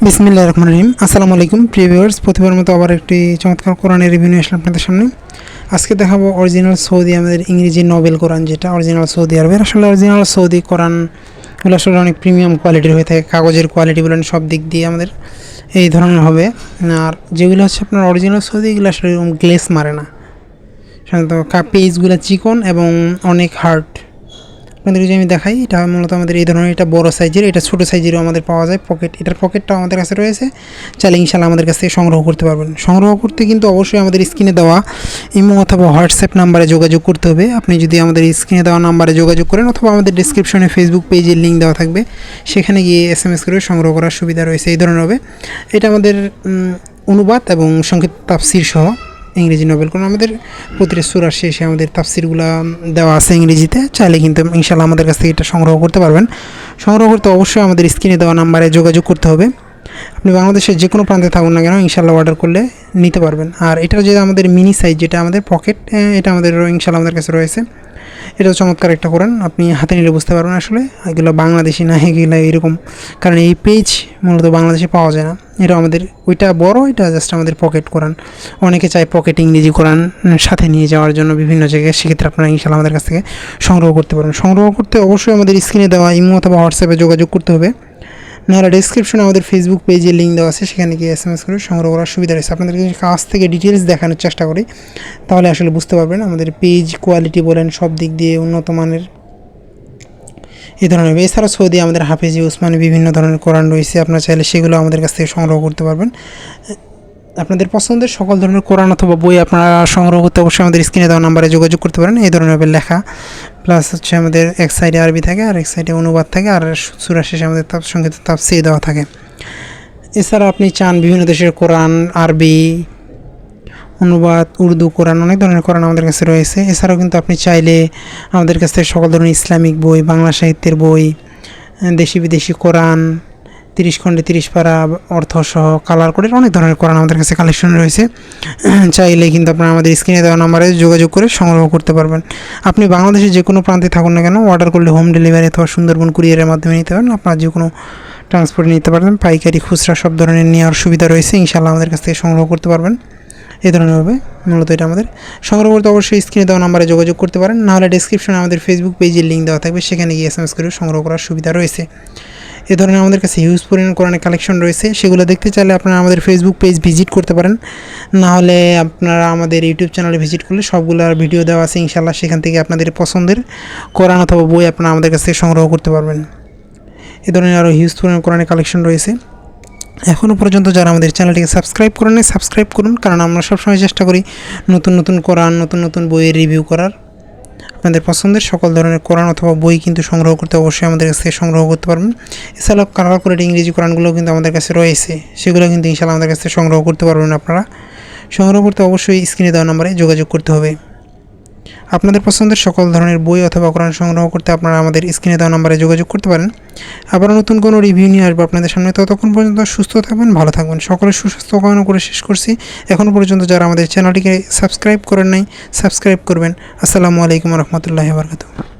বিসমিল্লাহির রহমানির রহিম। আসসালামু আলাইকুম প্রিয় ভিউয়ার্স, প্রতিবার মতো আবার একটি চমৎকার কোরআনের রিভিউ নিয়ে আসলাম আপনাদের সামনে। আজকে দেখাবো অরিজিনাল সৌদি আমাদের ইংরেজি নোবেল কোরআন, যেটা অরিজিনাল সৌদি আরবের। আসলে অরিজিনাল সৌদি কোরআনগুলো আসলে অনেক প্রিমিয়াম কোয়ালিটির হয়ে থাকে, কাগজের কোয়ালিটি বলেন সব দিক দিয়ে আমাদের এই ধরনের হবে। আর যেগুলো হচ্ছে আপনার অরিজিনাল সৌদি, এগুলো আসলে এরকম গ্লেস মারে না, সাধারণত পেজগুলো চিকন এবং অনেক হার্ড। আপনাদের যদি আমি দেখাই, এটা মূলত আমাদের এই ধরনের, এটা বড় সাইজের, এটা ছোটো সাইজেরও আমাদের পাওয়া যায়। এটার পকেটটাও আমাদের কাছে রয়েছে, চাইলে ইনশাল্লাহ আমাদের কাছ থেকে সংগ্রহ করতে পারবেন। সংগ্রহ করতে কিন্তু অবশ্যই আমাদের স্ক্রিনে দেওয়া ইমো অথবা হোয়াটসঅ্যাপ নাম্বারে যোগাযোগ করতে হবে। আপনি যদি আমাদের স্ক্রিনে দেওয়া নাম্বারে যোগাযোগ করেন, অথবা আমাদের ডিসক্রিপশনে ফেসবুক পেজের লিঙ্ক দেওয়া থাকবে, সেখানে গিয়ে SMS করে সংগ্রহ করার সুবিধা রয়েছে। এই ধরনের হবে। এটা আমাদের অনুবাদ এবং সংক্ষিপ্ত তাফসির সহ ইংরেজি নোবেল কোরআন। আমাদের প্রতিটা সূরার শেষে আমাদের তাফসিরগুলো দেওয়া আছে ইংরেজিতে, চাইলে কিন্তু ইনশাল্লাহ আমাদের কাছ থেকে এটা সংগ্রহ করতে পারবেন। সংগ্রহ করতে অবশ্যই আমাদের স্ক্রিনে দেওয়া নাম্বারে যোগাযোগ করতে হবে। আপনি বাংলাদেশের যে কোনো প্রান্তে থাকুন না কেন, ইনশাল্লাহ অর্ডার করলে নিতে পারবেন। আর এটা যে আমাদের মিনি সাইজ, যেটা আমাদের পকেট, এটা আমাদের ইনশাল্লাহ আমাদের কাছে রয়েছে। এটাও চমৎকার একটা কোরআন, আপনি হাতে নিলে বুঝতে পারবেন আসলে এগুলো বাংলাদেশি না, এগুলো এরকম, কারণ এই পেজ মূলত বাংলাদেশে পাওয়া যায় না। এটা আমাদের ওইটা বড়, এটা জাস্ট আমাদের পকেট কোরআন। অনেকে চায় পকেট ইংরেজি কোরআন সাথে নিয়ে যাওয়ার জন্য বিভিন্ন জায়গায়, সেক্ষেত্রে আপনারা ইনশাল্লাহ আমাদের কাছ থেকে সংগ্রহ করতে পারবেন। সংগ্রহ করতে অবশ্যই আমাদের স্ক্রিনে দেওয়া ইমো অথবা হোয়াটসঅ্যাপে যোগাযোগ করতে হবে, নাহলে ডিসক্রিপশনে আমাদের ফেসবুক পেজে লিঙ্ক দেওয়া আছে, সেখানে গিয়ে SMS করে সংগ্রহ করার সুবিধা রয়েছে। আপনাদেরকে কাছ থেকে ডিটেলস দেখানোর চেষ্টা করি, তাহলে আসলে বুঝতে পারবেন আমাদের পেজ কোয়ালিটি বলেন সব দিক দিয়ে উন্নত মানের এই ধরনের। এছাড়া সৌদি আমাদের হাফেজি উসমানি বিভিন্ন ধরনের কোরআন রয়েছে, আপনারা চাইলে সেগুলো আমাদের কাছ থেকে সংগ্রহ করতে পারবেন। আপনাদের পছন্দের সকল ধরনের কোরআন অথবা বই আপনারা সংগ্রহ করতে অবশ্যই আমাদের স্ক্রিনে দেওয়া নাম্বারে যোগাযোগ করতে পারেন। এই ধরনের লেখা প্লাস হচ্ছে আমাদের এক সাইডে আরবি থাকে আর এক সাইডে অনুবাদ থাকে, আর সূরা শেষে আমাদের সংক্ষিপ্ত তাফসীর দেওয়া থাকে। এছাড়া আপনি চান বিভিন্ন দেশের কোরআন, আরবি অনুবাদ, উর্দু কোরআন, অনেক ধরনের কোরআন আমাদের কাছে রয়েছে। এছাড়াও কিন্তু আপনি চাইলে আমাদের কাছ থেকে সকল ধরনের ইসলামিক বই, বাংলা সাহিত্যের বই, দেশি বিদেশি কোরআন, 30 খণ্ডে 30 পারা অর্থসহ কালার কোডের অনেক ধরনের কোরআন আমাদের কাছে কালেকশন রয়েছে। চাইলে কিন্তু আপনারা আমাদের স্ক্রিনে দেওয়া নাম্বারে যোগাযোগ করে সংগ্রহ করতে পারবেন। আপনি বাংলাদেশের যে কোনো প্রান্তে থাকুন না কেন, অর্ডার করলে হোম ডেলিভারি অথবা সুন্দরবন কুরিয়ারের মাধ্যমে নিতে পারেন। আপনারা যে কোনো ট্রান্সপোর্টে নিতে পারবেন, পাইকারি খুচরা সব ধরনের নেওয়ার সুবিধা রয়েছে। ইনশাআল্লাহ আমাদের কাছ থেকে সংগ্রহ করতে পারবেন। এই ধরনের হবে মূলত এটা আমাদের। সংগ্রহ করতে অবশ্যই স্ক্রিনে দেওয়া নাম্বারে যোগাযোগ করতে পারেন, নাহলে ডিসক্রিপশনে আমাদের ফেসবুক পেজের লিঙ্ক দেওয়া থাকবে, সেখানে গিয়ে SMS করে সংগ্রহ করার সুবিধা রয়েছে। এ ধরনের আমাদের কাছে হিউজ পরিমাণ কোরআনের কালেকশন রয়েছে, সেগুলো দেখতে চাইলে আপনারা আমাদের ফেসবুক পেজ ভিজিট করতে পারেন, নাহলে আপনারা আমাদের ইউটিউব চ্যানেলে ভিজিট করলে সবগুলোর ভিডিও দেওয়া আছে ইনশাআল্লাহ, সেখান থেকে আপনাদের পছন্দের কোরআন অথবা বই আপনারা আমাদের কাছ থেকে সংগ্রহ করতে পারবেন। এ ধরনের আরও হিউজ পরিমাণ কোরআনের কালেকশন রয়েছে। এখনও পর্যন্ত যারা আমাদের চ্যানেলটিকে সাবস্ক্রাইব করেন, সাবস্ক্রাইব করুন, কারণ আমরা সবসময় চেষ্টা করি নতুন নতুন কোরআন, নতুন নতুন বইয়ের রিভিউ করার। আপনাদের পছন্দের সকল ধরনের কোরআন অথবা বই কিন্তু সংগ্রহ করতে অবশ্যই আমাদের কাছ থেকে সংগ্রহ করতে পারবেন। এছাড়াও কালার করে ইংরেজি কোরআনগুলো কিন্তু আমাদের কাছে রয়েছে, সেগুলো কিন্তু ইনশাআল্লাহ আমাদের কাছ থেকে সংগ্রহ করতে পারবেন। আপনারা সংগ্রহ করতে অবশ্যই স্ক্রিনে দেওয়া নম্বরে যোগাযোগ করতে হবে। আপনাদের পছন্দের সকল ধরনের বই অথবা কোরআন সংগ্রহ করতে আপনারা আমাদের স্ক্রিনে দেওয়া নম্বরে যোগাযোগ করতে পারেন। আবার নতুন কোনো রিভিউ নিয়ে আসবো আপনাদের সামনে। ততক্ষণ পর্যন্ত সুস্থ থাকবেন, ভালো থাকবেন। সকলের সুস্বাস্থ্য কামনা করে শেষ করছি। এখনও পর্যন্ত যারা আমাদের চ্যানেলটিকে সাবস্ক্রাইব করেন নাই, সাবস্ক্রাইব করবেন। আসসালামু আলাইকুম রহমতুল্লাহি ওয়া বারাকাতুহু।